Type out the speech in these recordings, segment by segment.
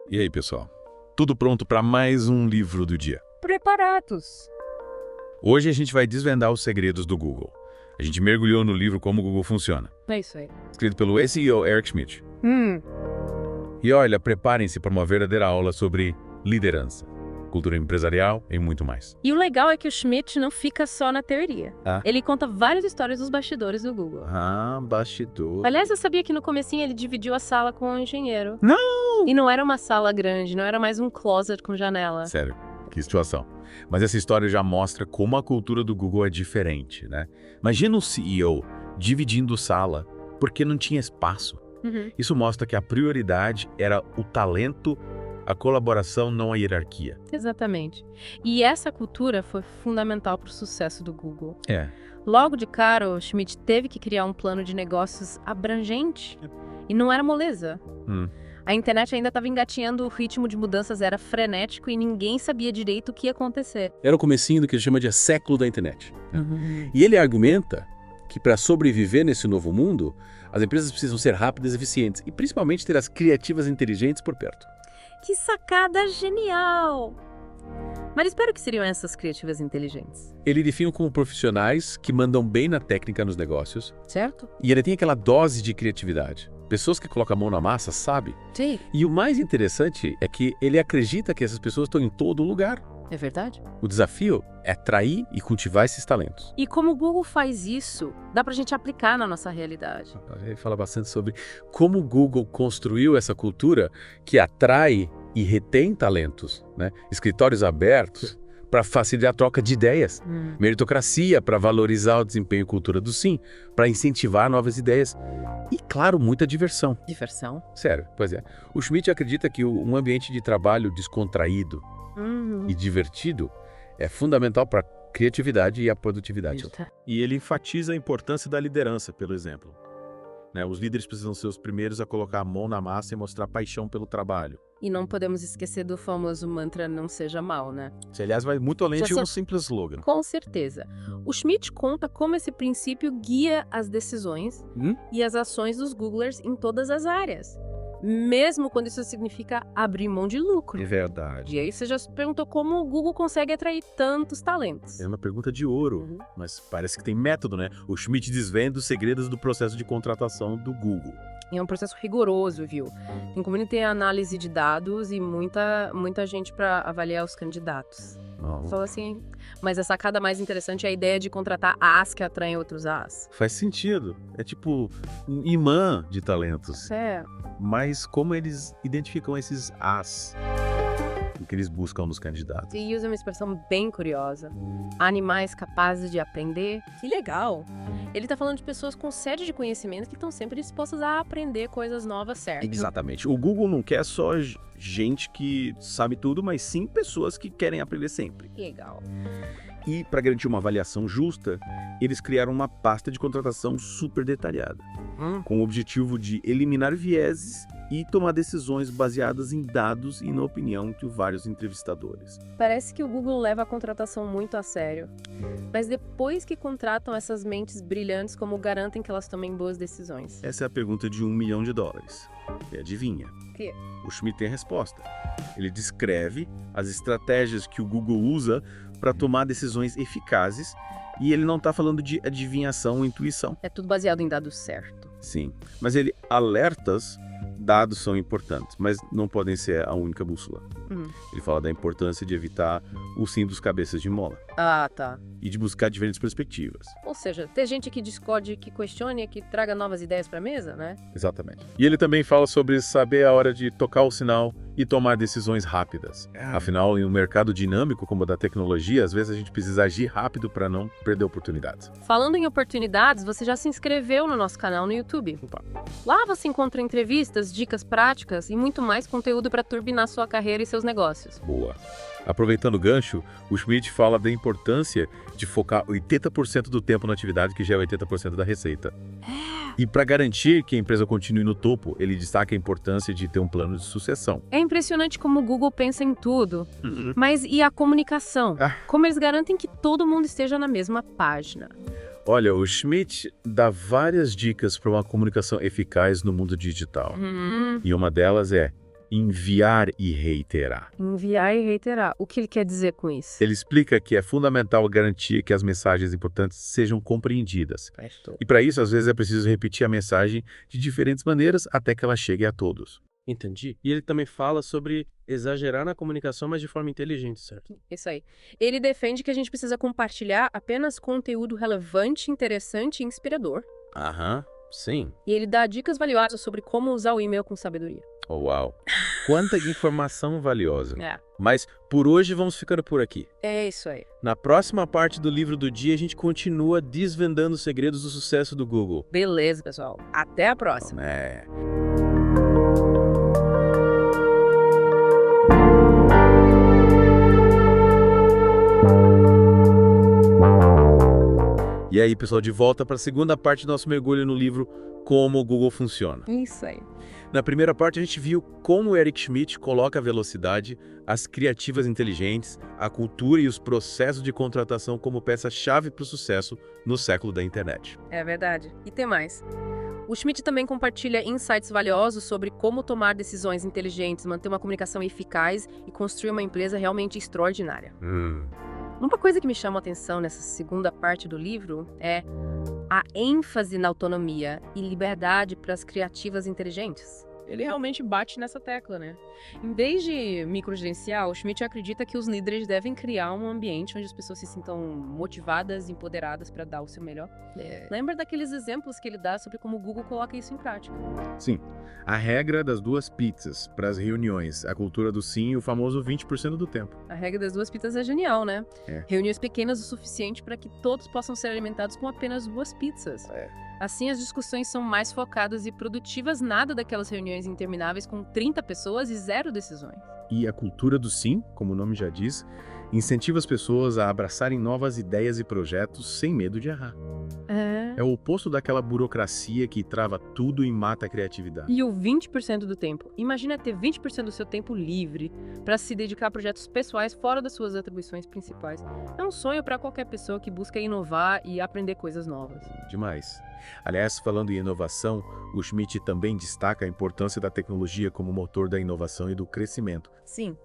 E aí, pessoal? Tudo pronto para mais um livro do dia? Preparados. Hoje a gente vai desvendar os segredos do Google. A gente mergulhou no livro Como o Google Funciona, É isso aí. escrito pelo CEO Eric Schmidt. Hum, E olha, preparem-se para uma verdadeira aula sobre liderança, cultura empresarial e muito mais. E o legal é que o Schmidt não fica só na teoria. Ah. Ele conta várias histórias dos bastidores do Google. Ah, bastidor. Aliás, eu sabia que no comecinho ele dividiu a sala com um engenheiro. Não! E não era uma sala grande, não era mais um closet com janela. Sério, que situação. Mas essa história já mostra como a cultura do Google é diferente, né? Imagina um CEO dividindo sala porque não tinha espaço. Uhum. Isso mostra que a prioridade era o talento, a colaboração, não a hierarquia. Exatamente. E essa cultura foi fundamental para o sucesso do Google. É. Logo de cara, o Schmidt teve que criar um plano de negócios abrangente. E não era moleza. A internet ainda estava engatinhando, o ritmo de mudanças era frenético e ninguém sabia direito o que ia acontecer. Era o comecinho do que ele chama de século da internet. E ele argumenta que para sobreviver nesse novo mundo, as empresas precisam ser rápidas e eficientes e principalmente ter as criativas inteligentes por perto. Que sacada genial! Mas espero que seriam essas criativas inteligentes, Ele define como profissionais que mandam bem na técnica nos negócios certo? e ele tem aquela dose de criatividade. Pessoas que colocam a mão na massa, sabe? Sim. E o mais interessante é que ele acredita que essas pessoas estão em todo lugar. É verdade? O desafio é atrair e cultivar esses talentos. E como o Google faz isso, dá pra gente aplicar na nossa realidade. Ele fala bastante sobre como o Google construiu essa cultura que atrai e retém talentos, né? Escritórios abertos para facilitar a troca de ideias. Meritocracia para valorizar o desempenho e cultura do sim, para incentivar novas ideias. E, claro, muita diversão. Diversão. Sério, pois é. O Schmidt acredita que um ambiente de trabalho descontraído e divertido é fundamental para a criatividade e a produtividade. E ele enfatiza a importância da liderança, pelo exemplo. Os líderes precisam ser os primeiros a colocar a mão na massa e mostrar paixão pelo trabalho. E não podemos esquecer do famoso mantra não seja mal, né? Isso, aliás, vai muito além Já de só- um simples slogan. Com certeza. O Schmidt conta como esse princípio guia as decisões e as ações dos Googlers em todas as áreas. Mesmo quando isso significa abrir mão de lucro. É verdade. E aí você já se perguntou como o Google consegue atrair tantos talentos. É uma pergunta de ouro, Uhum. mas parece que tem método, né? O Schmidt desvenda os segredos do processo de contratação do Google. E é um processo rigoroso, viu? Tem como ele ter análise de dados e muita gente para avaliar os candidatos. Fala assim, mas a sacada mais interessante é a ideia de contratar As que atraem outros As. Faz sentido. É tipo um imã de talentos. É, Mas como eles identificam esses as? O que eles buscam nos candidatos? e usa uma expressão bem curiosa. Animais capazes de aprender. Que legal! Ele tá falando de pessoas com sede de conhecimento que estão sempre dispostas a aprender coisas novas, certo? Exatamente. O Google não quer só gente que sabe tudo, mas sim pessoas que querem aprender sempre. Legal. E para garantir uma avaliação justa, eles criaram uma pasta de contratação super detalhada, com o objetivo de eliminar vieses e tomar decisões baseadas em dados e na opinião de vários entrevistadores. Parece que o Google leva a contratação muito a sério. Mas depois que contratam essas mentes brilhantes, como garantem que elas tomem boas decisões? Essa é a pergunta de $1 milhão. E adivinha? Que? O Schmidt tem a resposta. Ele descreve as estratégias que o Google usa para tomar decisões eficazes e ele não está falando de adivinhação ou intuição. É tudo baseado em dados certo. Sim, mas ele alertas, dados são importantes, mas não podem ser a única bússola. Ele fala da importância de evitar o sim dos cabeças de mola Ah, tá. e de buscar diferentes perspectivas. Ou seja, ter gente que discorde, que questione, que traga novas ideias pra mesa, né? Exatamente. E ele também fala sobre saber a hora de tocar o sinal e tomar decisões rápidas. Afinal, em um mercado dinâmico como o da tecnologia, às vezes a gente precisa agir rápido para não perder oportunidades. Falando em oportunidades, você já se inscreveu no nosso canal no YouTube. Opa. Lá você encontra entrevistas, dicas práticas e muito mais conteúdo para turbinar sua carreira e seus negócios. Boa. Aproveitando o gancho, o Schmidt fala da importância de focar 80% do tempo na atividade, que já é 80% da receita. E para garantir que a empresa continue no topo, ele destaca a importância de ter um plano de sucessão. É impressionante como o Google pensa em tudo. Mas e a comunicação? Como eles garantem que todo mundo esteja na mesma página? Olha, o Schmidt dá várias dicas para uma comunicação eficaz no mundo digital. E uma delas é Enviar e reiterar. Enviar e reiterar. O que ele quer dizer com isso? Ele explica que é fundamental garantir que as mensagens importantes sejam compreendidas. E para isso, às vezes, é preciso repetir a mensagem de diferentes maneiras até que ela chegue a todos. Entendi. E ele também fala sobre exagerar na comunicação, mas de forma inteligente, certo? Isso aí. Ele defende que a gente precisa compartilhar apenas conteúdo relevante, interessante e inspirador. Aham, sim. E ele dá dicas valiosas sobre como usar o e-mail com sabedoria. Oh, uau! Quanta informação valiosa. É. Mas por hoje vamos ficando por aqui. É isso aí. Na próxima parte do livro do dia, a gente continua desvendando os segredos do sucesso do Google. Beleza, pessoal. Até a próxima. É. E aí, pessoal, de volta para a segunda parte do nosso mergulho no livro Como o Google Funciona. Isso aí. Na primeira parte, a gente viu como o Eric Schmidt coloca a velocidade, as criativas inteligentes, a cultura e os processos de contratação como peça-chave para o sucesso no século da internet. É verdade. E tem mais. O Schmidt também compartilha insights valiosos sobre como tomar decisões inteligentes, manter uma comunicação eficaz e construir uma empresa realmente extraordinária. Uma coisa que me chama a atenção nessa segunda parte do livro é a ênfase na autonomia e liberdade para as criativas inteligentes. Ele realmente bate nessa tecla, né? Em vez de microgerenciar, o Schmidt acredita que os líderes devem criar um ambiente onde as pessoas se sintam motivadas e empoderadas para dar o seu melhor. Lembra daqueles exemplos que ele dá sobre como o Google coloca isso em prática? Sim, a regra das 2 pizzas para as reuniões, a cultura do sim e o famoso 20% do tempo. A regra das 2 pizzas é genial, né? É. Reuniões pequenas o suficiente para que todos possam ser alimentados com apenas 2 pizzas. Assim, as discussões são mais focadas e produtivas, nada daquelas reuniões intermináveis com 30 pessoas e 0 decisões. E a cultura do sim, como o nome já diz, incentiva as pessoas a abraçarem novas ideias e projetos sem medo de errar. É o oposto daquela burocracia que trava tudo e mata a criatividade. E o 20% do tempo. Imagina ter 20% do seu tempo livre para se dedicar a projetos pessoais fora das suas atribuições principais. É um sonho para qualquer pessoa que busca inovar e aprender coisas novas. Demais. Aliás, falando em inovação, o Schmidt também destaca a importância da tecnologia como motor da inovação e do crescimento. Sim.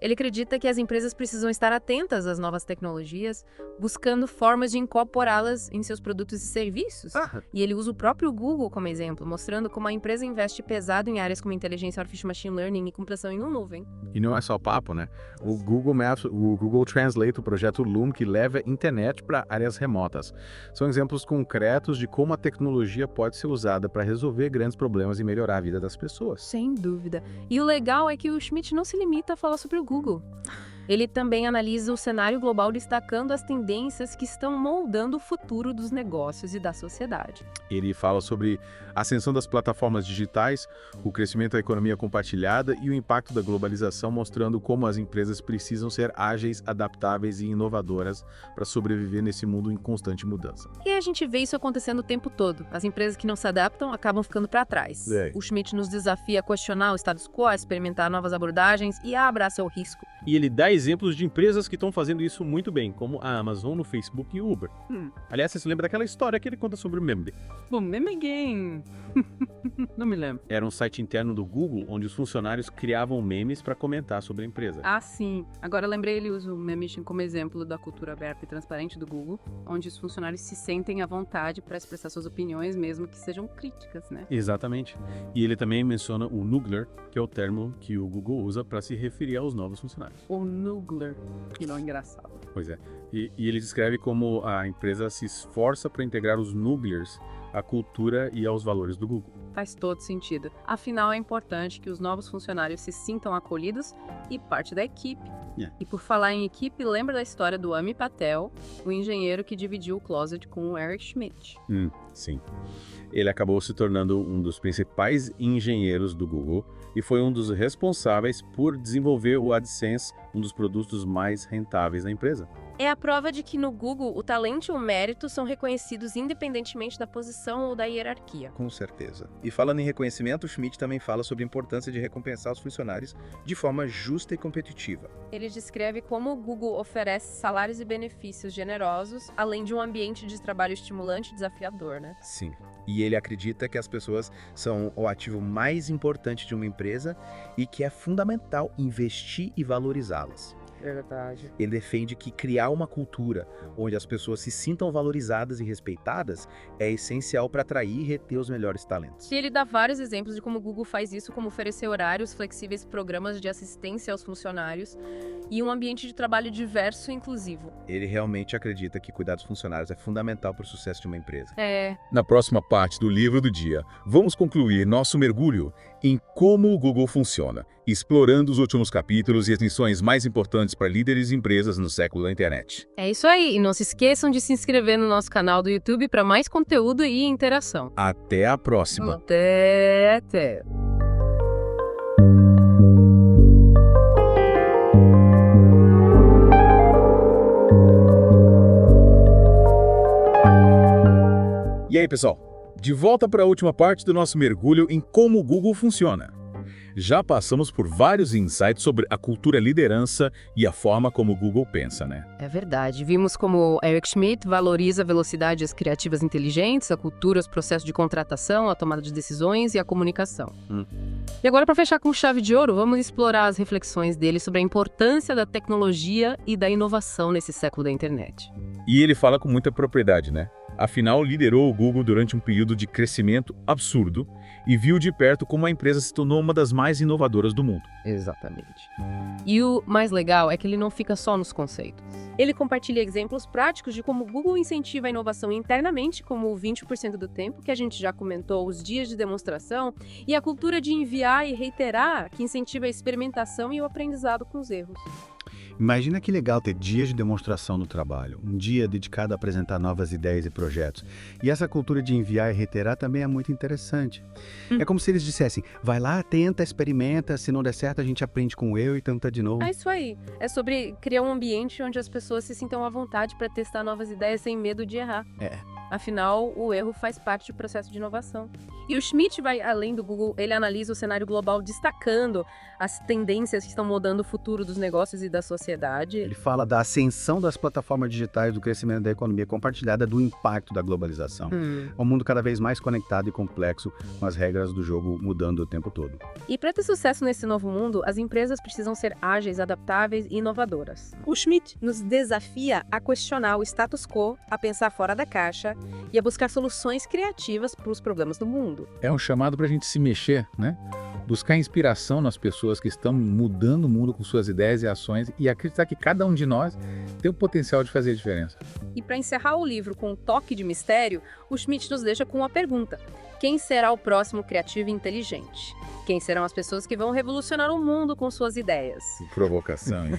Ele acredita que as empresas precisam estar atentas às novas tecnologias, buscando formas de incorporá-las em seus produtos e serviços. E ele usa o próprio Google como exemplo, mostrando como a empresa investe pesado em áreas como inteligência artificial, machine learning e computação em nuvem. E não é só papo, né? O Google Maps, o Google Translate, o projeto Loom, que leva a internet para áreas remotas. São exemplos concretos de como a tecnologia pode ser usada para resolver grandes problemas e melhorar a vida das pessoas. Sem dúvida. E o legal é que o Schmidt não se limita a falar sobre o Google. Ele também analisa o cenário global, destacando as tendências que estão moldando o futuro dos negócios e da sociedade. Ele fala sobre a ascensão das plataformas digitais, o crescimento da economia compartilhada e o impacto da globalização, mostrando como as empresas precisam ser ágeis, adaptáveis e inovadoras para sobreviver nesse mundo em constante mudança. E a gente vê isso acontecendo o tempo todo. As empresas que não se adaptam acabam ficando para trás. O Schmidt nos desafia a questionar o status quo, a experimentar novas abordagens e a abraçar o risco. E ele dá exemplos de empresas que estão fazendo isso muito bem, como a Amazon, o Facebook e o Uber. Aliás, você se lembra daquela história que ele conta sobre o Meme? O Meme Game. Não me lembro. Era um site interno do Google, onde os funcionários criavam memes para comentar sobre a empresa. Ah, sim. Agora lembrei, ele usa o Memission como exemplo da cultura aberta e transparente do Google, onde os funcionários se sentem à vontade para expressar suas opiniões, mesmo que sejam críticas, né? Exatamente. E ele também menciona o Noogler, que é o termo que o Google usa para se referir aos novos funcionários. O Noogler. Que não é engraçado. Pois é. E ele descreve como a empresa se esforça para integrar os Nooglers à cultura e aos valores do Google. Faz todo sentido. Afinal, é importante que os novos funcionários se sintam acolhidos e parte da equipe. E por falar em equipe, lembra da história do Ami Patel, o engenheiro que dividiu o closet com o Eric Schmidt. Sim. Ele acabou se tornando um dos principais engenheiros do Google e foi um dos responsáveis por desenvolver o AdSense, um dos produtos mais rentáveis da empresa. É a prova de que no Google o talento e o mérito são reconhecidos independentemente da posição ou da hierarquia. Com certeza. E falando em reconhecimento, o Schmidt também fala sobre a importância de recompensar os funcionários de forma justa e competitiva. Ele descreve como o Google oferece salários e benefícios generosos, além de um ambiente de trabalho estimulante e desafiador, né? Sim. E ele acredita que as pessoas são o ativo mais importante de uma empresa e que é fundamental investir e valorizá-las. É verdade. Ele defende que criar uma cultura onde as pessoas se sintam valorizadas e respeitadas é essencial para atrair e reter os melhores talentos. E ele dá vários exemplos de como o Google faz isso, como oferecer horários flexíveis, programas de assistência aos funcionários e um ambiente de trabalho diverso e inclusivo. Ele realmente acredita que cuidar dos funcionários é fundamental para o sucesso de uma empresa. Na próxima parte do livro do dia, vamos concluir nosso mergulho em como o Google funciona, explorando os últimos capítulos e as lições mais importantes para líderes e empresas no século da internet. É isso aí, e não se esqueçam de se inscrever no nosso canal do YouTube para mais conteúdo e interação. Até a próxima! Até! E aí, pessoal? De volta para a última parte do nosso mergulho em como o Google funciona. Já passamos por vários insights sobre a cultura liderança e a forma como o Google pensa, né? É verdade. Vimos como Eric Schmidt valoriza a velocidade e as criativas inteligentes, a cultura, os processos de contratação, a tomada de decisões e a comunicação. E agora, para fechar com chave de ouro, vamos explorar as reflexões dele sobre a importância da tecnologia e da inovação nesse século da internet. E ele fala com muita propriedade, né? Afinal, liderou o Google durante um período de crescimento absurdo e viu de perto como a empresa se tornou uma das mais inovadoras do mundo. Exatamente. E o mais legal é que ele não fica só nos conceitos. Ele compartilha exemplos práticos de como o Google incentiva a inovação internamente, como o 20% do tempo, que a gente já comentou, os dias de demonstração, e a cultura de enviar e reiterar, que incentiva a experimentação e o aprendizado com os erros. Imagina que legal ter dias de demonstração no trabalho, um dia dedicado a apresentar novas ideias e projetos. E essa cultura de enviar e reiterar também é muito interessante. É como se eles dissessem, vai lá, tenta, experimenta, se não der certo a gente aprende com o erro e tenta de novo. É isso aí. É sobre criar um ambiente onde as pessoas se sintam à vontade para testar novas ideias sem medo de errar. Afinal, o erro faz parte do processo de inovação. E o Schmidt vai além do Google, ele analisa o cenário global destacando as tendências que estão mudando o futuro dos negócios e da sociedade. Ele fala da ascensão das plataformas digitais, do crescimento da economia compartilhada, do impacto da globalização. É um mundo cada vez mais conectado e complexo, com as regras do jogo mudando o tempo todo. E para ter sucesso nesse novo mundo, as empresas precisam ser ágeis, adaptáveis e inovadoras. O Schmidt nos desafia a questionar o status quo, a pensar fora da caixa e a buscar soluções criativas para os problemas do mundo. É um chamado para a gente se mexer, né? Buscar inspiração nas pessoas que estão mudando o mundo com suas ideias e ações e acreditar que cada um de nós tem o potencial de fazer a diferença. E para encerrar o livro com um toque de mistério, o Schmidt nos deixa com uma pergunta. Quem será o próximo criativo e inteligente? Quem serão as pessoas que vão revolucionar o mundo com suas ideias? Provocação, hein?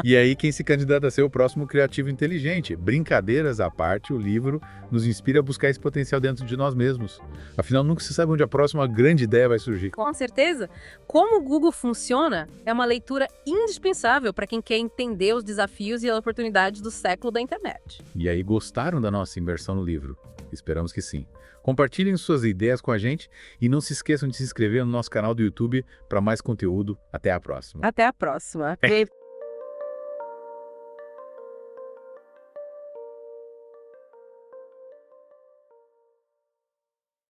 E aí, quem se candidata a ser o próximo criativo inteligente? Brincadeiras à parte, o livro nos inspira a buscar esse potencial dentro de nós mesmos. Afinal, nunca se sabe onde a próxima grande ideia vai surgir. Com certeza. Como o Google funciona é uma leitura indispensável para quem quer entender os desafios e as oportunidades do século da internet. E aí, gostaram da nossa imersão no livro? Esperamos que sim. Compartilhem suas ideias com a gente e não se esqueçam de se inscrever no nosso canal do YouTube para mais conteúdo. Até a próxima. Até a próxima.